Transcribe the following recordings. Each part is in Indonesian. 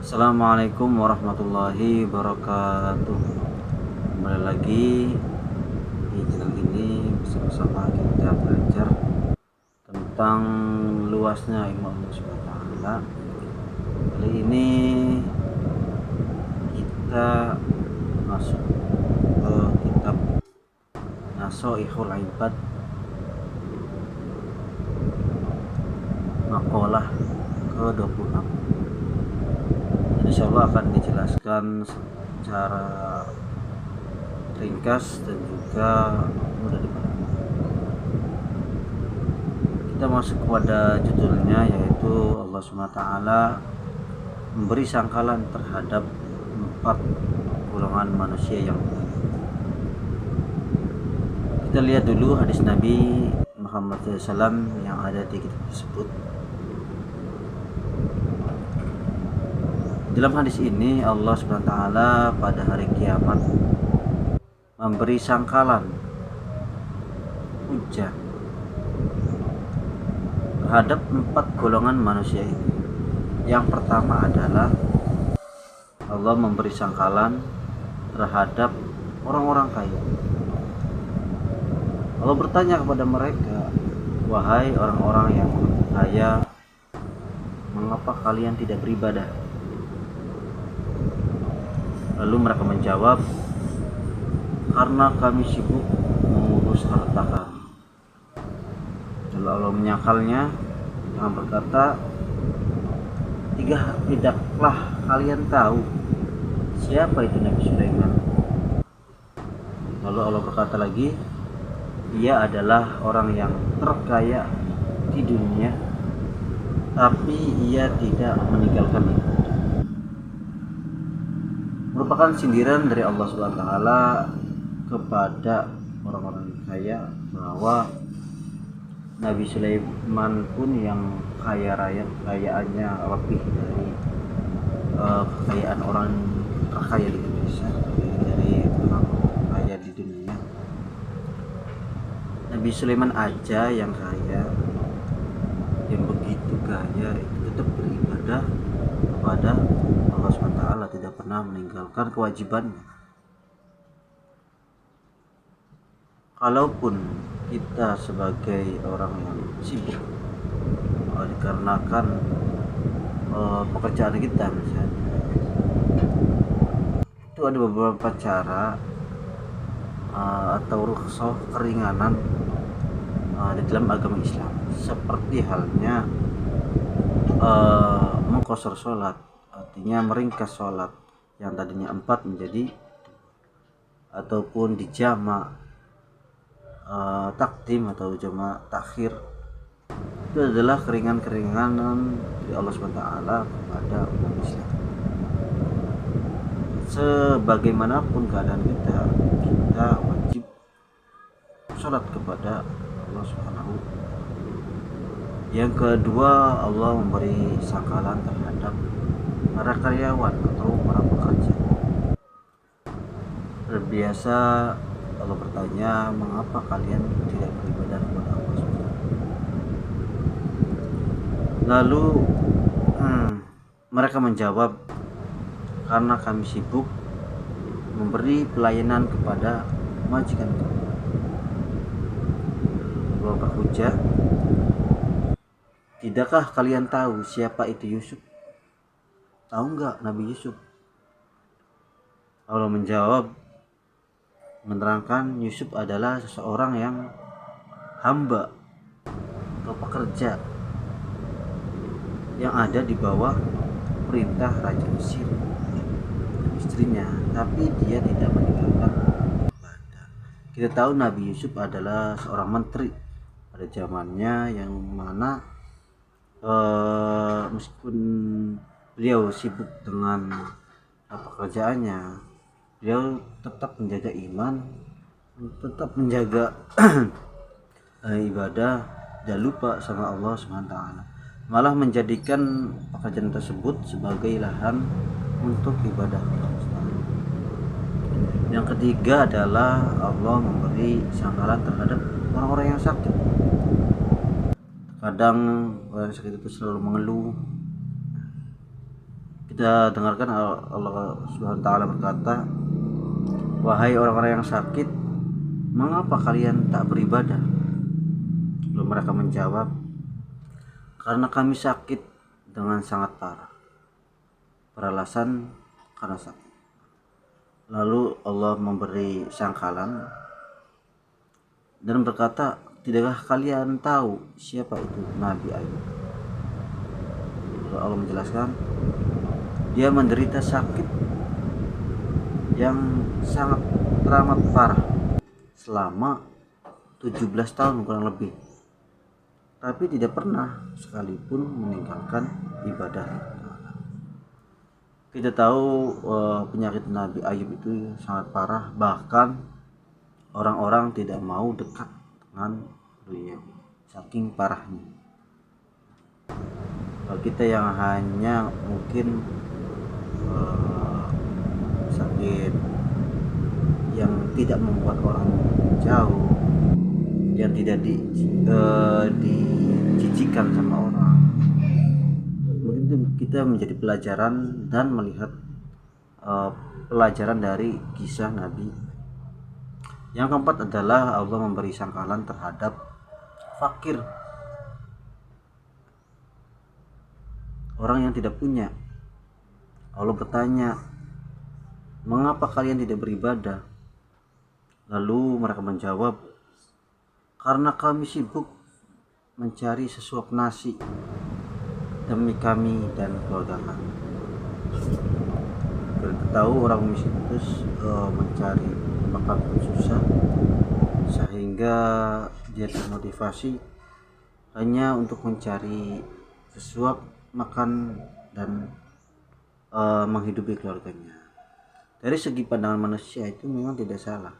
Assalamualaikum warahmatullahi wabarakatuh. Kembali lagi di channel ini bersama kita belajar tentang luasnya ilmu Allah Subhanahu wa taala. Kali ini kita masuk ke kitab Nasoihul Ibad, makalah ke-26. Insyaallah akan dijelaskan secara ringkas dan juga mudah dipahami. Kita masuk kepada judulnya, yaitu Allah SWT memberi sangkalan terhadap 4 golongan manusia yang mulia. Kita lihat dulu hadis Nabi Muhammad SAW yang ada di kitab tersebut. Dalam hadis ini Allah SWT pada hari kiamat memberi sangkalan hujah terhadap 4 golongan manusia ini. Yang pertama adalah Allah memberi sangkalan terhadap orang-orang kaya. Allah bertanya kepada mereka, "Wahai orang-orang yang kaya, mengapa kalian tidak beribadah?" Lalu mereka menjawab, "Karena kami sibuk mengurus harta kami." Lalu Allah menyakalnya dengan berkata, "Tidaklah kalian tahu siapa itu Nabi Sulaiman?" Lalu Allah berkata lagi, "Dia adalah orang yang terkaya di dunia, tapi ia tidak meninggalkan ibadah." Merupakan sindiran dari Allah SWT kepada orang-orang kaya, bahwa Nabi Sulaiman pun yang kaya raya, kekayaannya lebih dari kekayaan orang terkaya di Indonesia, dari orang kaya di dunia. Nabi Sulaiman aja yang kaya, yang begitu kaya, itu tetap beribadah kepada Allah SWT, tidak pernah meninggalkan kewajibannya. Kalaupun kita sebagai orang yang sibuk dikarenakan pekerjaan kita misalnya, itu ada beberapa cara atau rukhsah, keringanan di dalam agama Islam, seperti halnya mengqashar sholat, artinya meringkas sholat yang tadinya 4 menjadi 2, ataupun dijamak, takdim atau jamak takhir. Itu adalah keringanan dari Allah SWT kepada umat Islam. Sebagaimanapun keadaan kita wajib sholat kepada Allah Subhanahu. Yang kedua, Allah memberi sangkalan terhadap para karyawan atau para pekerja. Terbiasa Allah bertanya, "Mengapa kalian tidak beribadah kepada Allah SWT?" Lalu mereka menjawab, "Karena kami sibuk memberi pelayanan kepada majikan kami." Allah berhujah, "Tidakkah kalian tahu siapa itu Yusuf? Tahu enggak Nabi Yusuf?" Allah menjawab, menerangkan Yusuf adalah seseorang yang hamba atau pekerja yang ada di bawah perintah Raja Mesir, istrinya, tapi dia tidak meninggalkan ibadah. Kita tahu Nabi Yusuf adalah seorang menteri pada zamannya, yang mana meskipun beliau sibuk dengan pekerjaannya, beliau tetap menjaga iman, tetap menjaga ibadah, tidak lupa sama Allah SWT, malah menjadikan pekerjaan tersebut sebagai lahan untuk ibadah Allah SWT. Yang ketiga adalah Allah memberi sangkalan terhadap orang-orang yang sakit. Kadang orang sakit itu selalu mengeluh. kita dengarkan Allah Subhanahu wa taala berkata, wahai orang-orang yang sakit, mengapa kalian tak beribadah? Lalu mereka menjawab, karena kami sakit dengan sangat parah. Beralasan karena sakit. Lalu Allah memberi sangkalan dan berkata, tidakkah kalian tahu siapa itu Nabi Ayub? Lalu Allah menjelaskan, dia menderita sakit yang sangat teramat parah selama 17 tahun kurang lebih, tapi tidak pernah sekalipun meninggalkan ibadah. Kita tahu penyakit Nabi Ayub itu sangat parah, bahkan orang-orang tidak mau dekat dengan beliau saking parahnya. Kalau kita yang hanya mungkin sakit yang tidak membuat orang jauh, yang tidak dijijikkan sama orang, mungkin kita menjadi pelajaran dan melihat pelajaran dari kisah Nabi. Yang keempat adalah Allah memberi sangkalan terhadap fakir, orang yang tidak punya. Allah bertanya, mengapa kalian tidak beribadah? Lalu mereka menjawab, karena kami sibuk mencari sesuap nasi demi kami dan keluarga kami. Kita tahu orang miskin itu mencari makan pun susah, sehingga dia termotivasi hanya untuk mencari sesuap makan dan menghidupi keluarganya. Dari segi pandangan manusia itu memang tidak salah,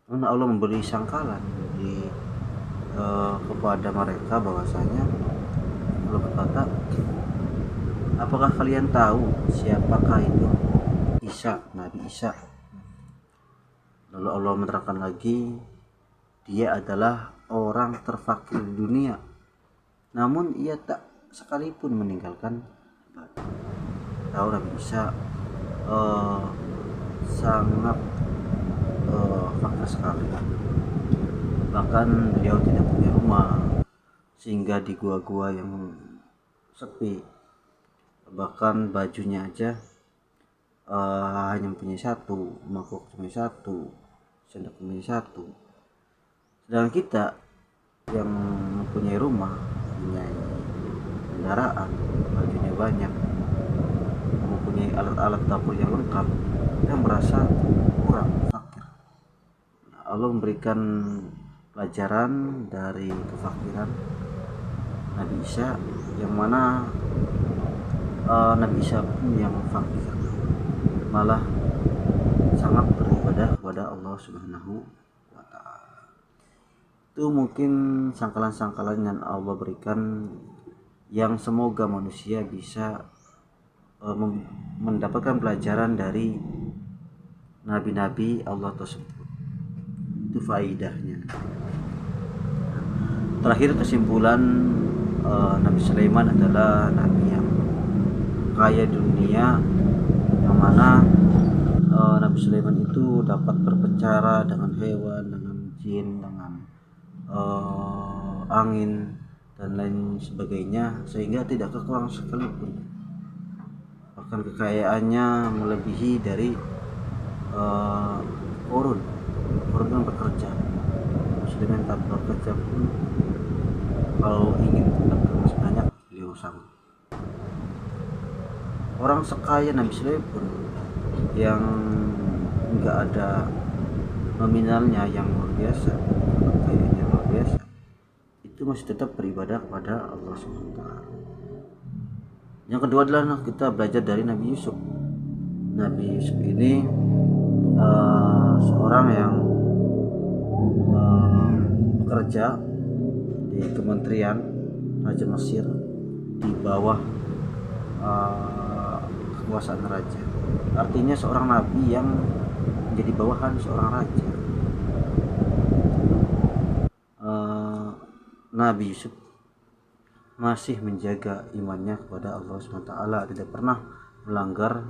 namun Allah memberi sangkalan kepada mereka bahwasanya Allah berkata, apakah kalian tahu siapakah itu Isa, Nabi Isa? Lalu Allah menerangkan lagi, dia adalah orang terfakir di dunia, namun ia tak sekalipun meninggalkan ibadah. Tahu Nabi Isa sangat fakir sekali, bahkan beliau tidak punya rumah, sehingga di gua-gua yang sepi, bahkan bajunya aja hanya punya satu, mangkuk cuma satu, sendok cuma satu. Sedangkan kita yang mempunyai rumah, punya kendaraan, bajunya banyak, mempunyai alat-alat dapur yang lengkap, kita merasa kurang, fakir. Allah memberikan pelajaran dari kefakiran Nabi Isa, yang mana Nabi Isa pun yang fakir malah sangat beribadah kepada Allah Subhanahu wa taala. Itu mungkin sangkalan-sangkalan yang Allah berikan, yang semoga manusia bisa mendapatkan pelajaran dari nabi-nabi Allah tersebut. Itu faidahnya. Terakhir, kesimpulan, Nabi Sulaiman adalah nabi yang kaya dunia, yang mana Nabi Sulaiman itu dapat berbicara dengan hewan, dengan jin, dengan angin dan lain sebagainya, sehingga tidak kekurangan sekalipun. Bahkan kekayaannya melebihi dari Korun yang bekerja. Sulaiman tak bekerja pun, kalau ingin mendapatkan masih banyak, beliau sanggup. Orang sekaya Nabi Sulaiman pun, yang enggak ada nominalnya yang luar biasa, kekayaannya luar biasa, itu masih tetap beribadah kepada Allah SWT. Yang kedua adalah kita belajar dari Nabi Yusuf. Nabi Yusuf ini seorang yang bekerja di Kementerian Raja Mesir di bawah kekuasaan raja. Artinya seorang nabi yang menjadi bawahan seorang raja. Nabi Yusuf masih menjaga imannya kepada Allah SWT, tidak pernah melanggar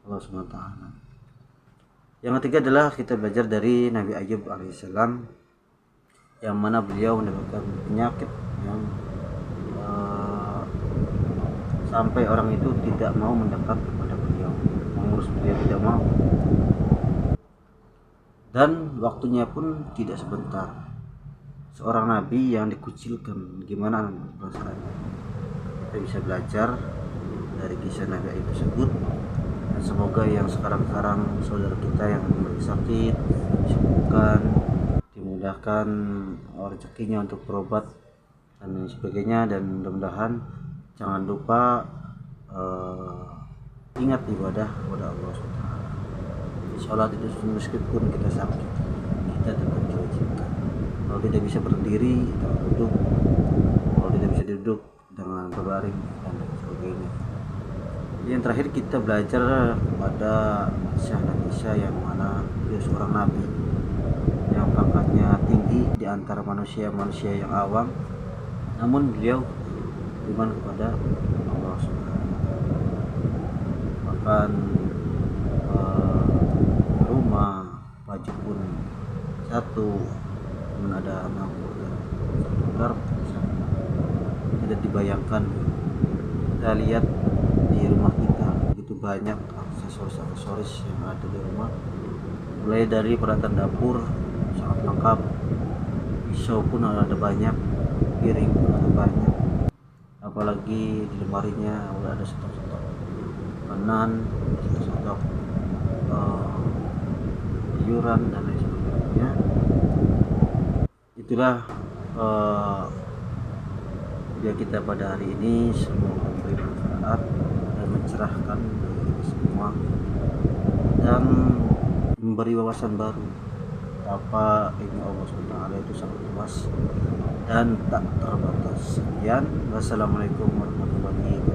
Allah SWT. Yang ketiga adalah kita belajar dari Nabi Ayub alaihissalam, yang mana beliau mendapatkan penyakit yang sampai orang itu tidak mau mendekat kepada beliau, mengurus beliau tidak mau, dan waktunya pun tidak sebentar. Seorang nabi yang dikucilkan, gimana perasaannya? Kita bisa belajar dari kisah Nabi Ayub tersebut. Dan semoga yang sekarang saudara kita yang memiliki sakit disembuhkan, dimudahkan rezekinya untuk berobat dan lain sebagainya, dan mudah-mudahan jangan lupa ingat ibadah kepada Allah SWT. Sholat itu meskipun kita sakit, kita tetap diwajibkan. Kalau tidak bisa berdiri, kita duduk. Kalau tidak bisa duduk, dengan berbaring dan lain sebagainya. Yang terakhir kita belajar pada kisah Nabi Isa, yang mana dia seorang nabi yang pangkatnya tinggi di antara manusia yang awam, namun beliau beriman kepada Allah SWT. Bahkan rumah, baju pun satu, pun ada mahkota tidak dibayangkan. Kita lihat di rumah kita begitu banyak aksesoris yang ada di rumah, mulai dari peralatan dapur sangat lengkap, pisau pun ada banyak, piring pun ada banyak, apalagi di lemarinya udah ada stok-stok makanan, stok-stok sayuran dan lain sebagainya. Itulah ya kita pada hari ini. Semoga memberi manfaat dan mencerahkan bagi kita semua dan memberi wawasan baru apa ilmu Allah SWT itu sangat luas dan tak terbatas. Sekian, wassalamualaikum warahmatullahi wabarakatuh.